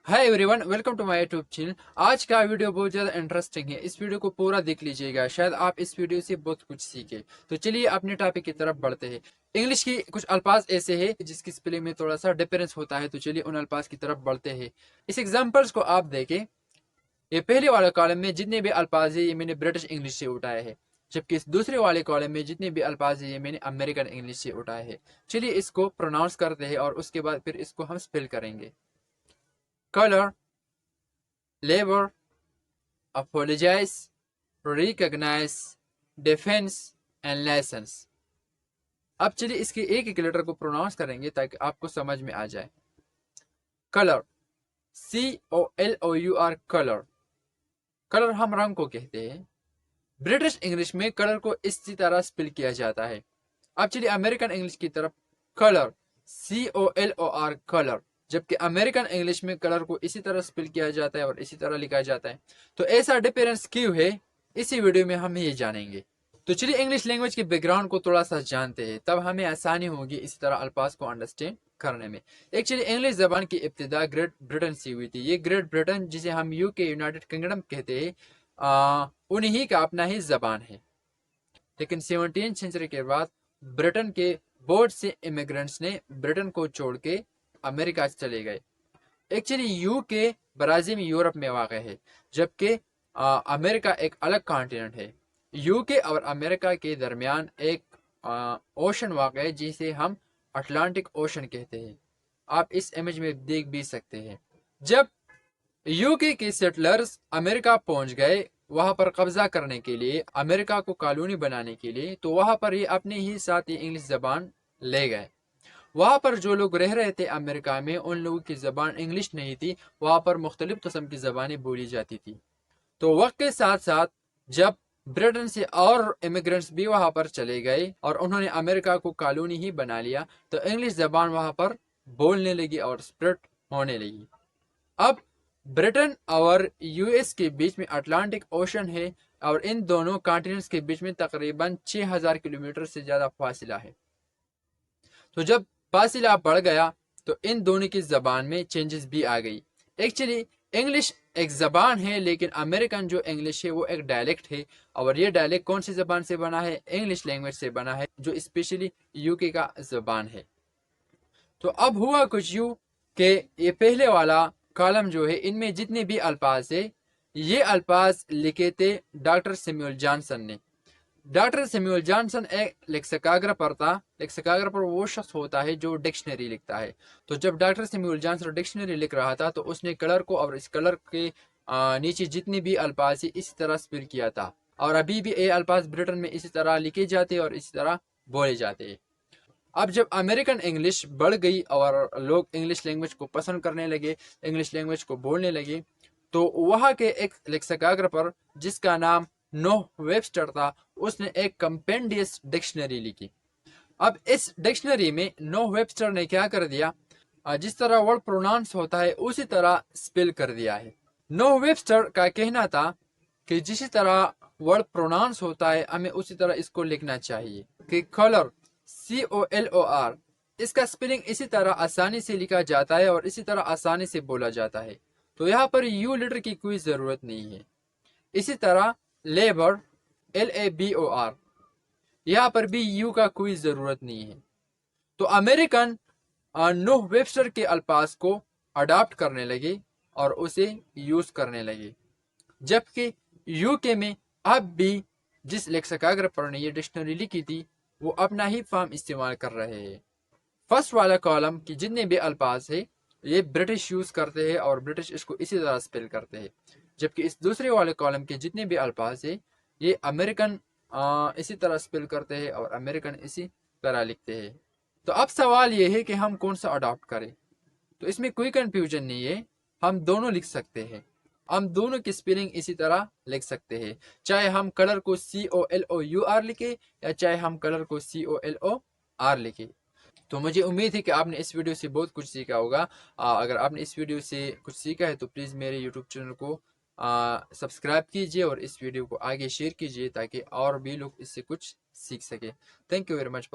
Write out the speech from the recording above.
Hi everyone, welcome to my YouTube channel. आज का video बहुत ज़्यादा इंटरेस्टिंग है। इस वीडियो को पूरा देख लीजिएगा, शायद आप इस वीडियो से बहुत कुछ सीखे। तो चलिए अपने टॉपिक की तरफ बढ़ते हैं। इंग्लिश की कुछ अल्फाज ऐसे हैं जिसकी स्पेलिंग में थोड़ा सा डिफरेंस होता है, तो चलिए उन अल्फाज की तरफ बढ़ते हैं। इस एग्जाम्पल्स को आप देखें। ये पहले वाले कॉलम में जितने भी अल्फाज है ये मैंने ब्रिटिश इंग्लिश से उठाए हैं, जबकि इस दूसरे वाले कॉलम में जितने भी अल्फाज है ये मैंने अमेरिकन इंग्लिश से उठाए हैं। चलिए इसको प्रोनाउंस करते हैं और उसके बाद फिर इसको हम स्पेल करेंगे। Colour, labour, apologize, recognize, defense and license। अब चलिए इसके एक एक लेटर को प्रोनाउंस करेंगे ताकि आपको समझ में आ जाए। Colour, COLOUR, colour. कलर हम रंग को कहते हैं। ब्रिटिश इंग्लिश में कलर को इसी तरह स्पेल किया जाता है। अब चलिए अमेरिकन इंग्लिश की तरफ। Colour, COLOR, colour. जबकि अमेरिकन इंग्लिश में कलर को इसी तरह स्पेल किया जाता है और इसी तरह लिखा जाता है। तो ऐसा डिफरेंस क्यों है, इसी वीडियो में हम ये जानेंगे। तो चलिए इंग्लिश लैंग्वेज के बैकग्राउंड को थोड़ा सा जानते हैं, तब हमें आसानी होगी इसी तरह अल्फाज को अंडरस्टैंड करने में। एक्चुअली इंग्लिश जबान की इब्तिदा ग्रेट ब्रिटेन से हुई थी। ये ग्रेट ब्रिटेन, जिसे हम यूके यूनाइटेड किंगडम कहते हैं, उन्हीं का अपना ही जबान है। लेकिन 17वीं सेंचुरी के बाद ब्रिटेन के बहुत से इमिग्रेंट्स ने ब्रिटेन को छोड़ के अमेरिका चले गए। एक्चुअली यूके ब्राजील यूरोप में वाक़ है, जबकि अमेरिका एक अलग कॉन्टिनेंट है। यूके और अमेरिका के दरमियान एक ओशन वाक़ है जिसे हम अटलांटिक ओशन कहते हैं। आप इस इमेज में देख भी सकते हैं। जब यूके के सेटलर्स अमेरिका पहुंच गए वहां पर कब्जा करने के लिए, अमेरिका को कॉलोनी बनाने के लिए, तो वहां पर ये अपने ही साथ ही इंग्लिश जबान ले गए। वहां पर जो लोग रह रहे थे अमेरिका में, उन लोगों की जबान इंग्लिश नहीं थी, वहां पर मुख्तलिफ किस्म की जबानें बोली जाती थी। तो वक्त के साथ साथ जब ब्रिटेन से और इमिग्रेंट्स भी वहां पर चले गए और उन्होंने अमेरिका को कॉलोनी ही बना लिया, तो इंग्लिश जबान वहां पर बोलने लगी और स्प्रेड होने लगी। अब ब्रिटेन और यूएस के बीच में अटलांटिक ओशन है और इन दोनों कॉन्टिनेंट्स के बीच में तकरीबन 6000 किलोमीटर से ज़्यादा फासिला है। तो जब फासिला बढ़ गया तो इन दोनों की ज़बान में चेंजेस भी आ गई। एक्चुअली इंग्लिश एक ज़बान है, लेकिन अमेरिकन जो इंग्लिश है वो एक डायलेक्ट है। और ये डायलेक्ट कौन सी ज़बान से बना है? इंग्लिश लैंग्वेज से बना है, जो स्पेशली यूके का ज़बान है। तो अब हुआ कुछ यूँ कि ये पहले वाला कॉलम जो है, इनमें जितने भी अल्फाज है ये अल्फाज लिखे थे डॉक्टर सैमुअल जॉनसन ने। डॉक्टर सैमुअल जॉनसन एक लेक्सिकोग्राफर था। लेक्सिकोग्राफर वो शख्स होता है जो डिक्शनरी लिखता है। तो जब डॉक्टर सैमुअल जॉनसन डिक्शनरी लिख रहा था तो उसने कलर को और इस कलर के नीचे जितने भी अल्फाज है इसी तरह स्पेल किया था। और अभी भी ये अल्फाज ब्रिटेन में इसी तरह लिखे जाते हैं और इसी तरह बोले जाते हैं। अब जब अमेरिकन इंग्लिश बढ़ गई और लोग इंग्लिश लैंग्वेज को पसंद करने लगे, इंग्लिश लैंग्वेज को बोलने लगे, तो वहाँ के एक लेक्सिकोग्राफर जिसका नाम नोह वेबस्टर था, उसने एक कंपेंडियस डिक्शनरी लिखी। अब इस डिक्शनरी में नोह वेबस्टर ने क्या कर दिया, जिस तरह वर्ड प्रोनाउंस होता है उसी तरह स्पेल कर दिया है। नोह वेबस्टर का कहना था कि जिस तरह वर्ड प्रोनाउंस होता है हमें उसी तरह इसको लिखना चाहिए कि कलर, COLOR, इसका स्पेलिंग इसी तरह आसानी से लिखा जाता है और इसी तरह आसानी से बोला जाता है। तो यहाँ पर यू लेटर की कोई ज़रूरत नहीं है। इसी तरह लेबर, LABOR, यहाँ पर भी यू का कोई ज़रूरत नहीं है। तो अमेरिकन नोह वेबस्टर के अल्फाज को अडॉप्ट करने लगे और उसे यूज़ करने लगे, जबकि यूके में अब भी जिस लेक्सिकोग्राफर ने ये डिक्शनरी लिखी थी वो अपना ही फॉर्म इस्तेमाल कर रहे हैं। फर्स्ट वाला कॉलम की जितने भी अल्फाज है ये ब्रिटिश यूज़ करते हैं और ब्रिटिश इसको इसी तरह स्पेल करते हैं, जबकि इस दूसरे वाले कॉलम के जितने भी अल्फाज है ये अमेरिकन इसी तरह स्पेल करते हैं और अमेरिकन इसी तरह लिखते हैं। तो अब सवाल ये है कि हम कौन सा अडॉप्ट करें। तो इसमें कोई कंफ्यूजन नहीं है, हम दोनों लिख सकते हैं। हम दोनों की स्पेलिंग इसी तरह लिख सकते हैं, चाहे हम कलर को COLOUR लिखे या चाहे हम कलर को COLOR लिखे। तो मुझे उम्मीद है कि आपने इस वीडियो से बहुत कुछ सीखा होगा। अगर आपने इस वीडियो से कुछ सीखा है तो प्लीज़ मेरे यूट्यूब चैनल को सब्सक्राइब कीजिए और इस वीडियो को आगे शेयर कीजिए ताकि और भी लोग इससे कुछ सीख सके। Thank you very much.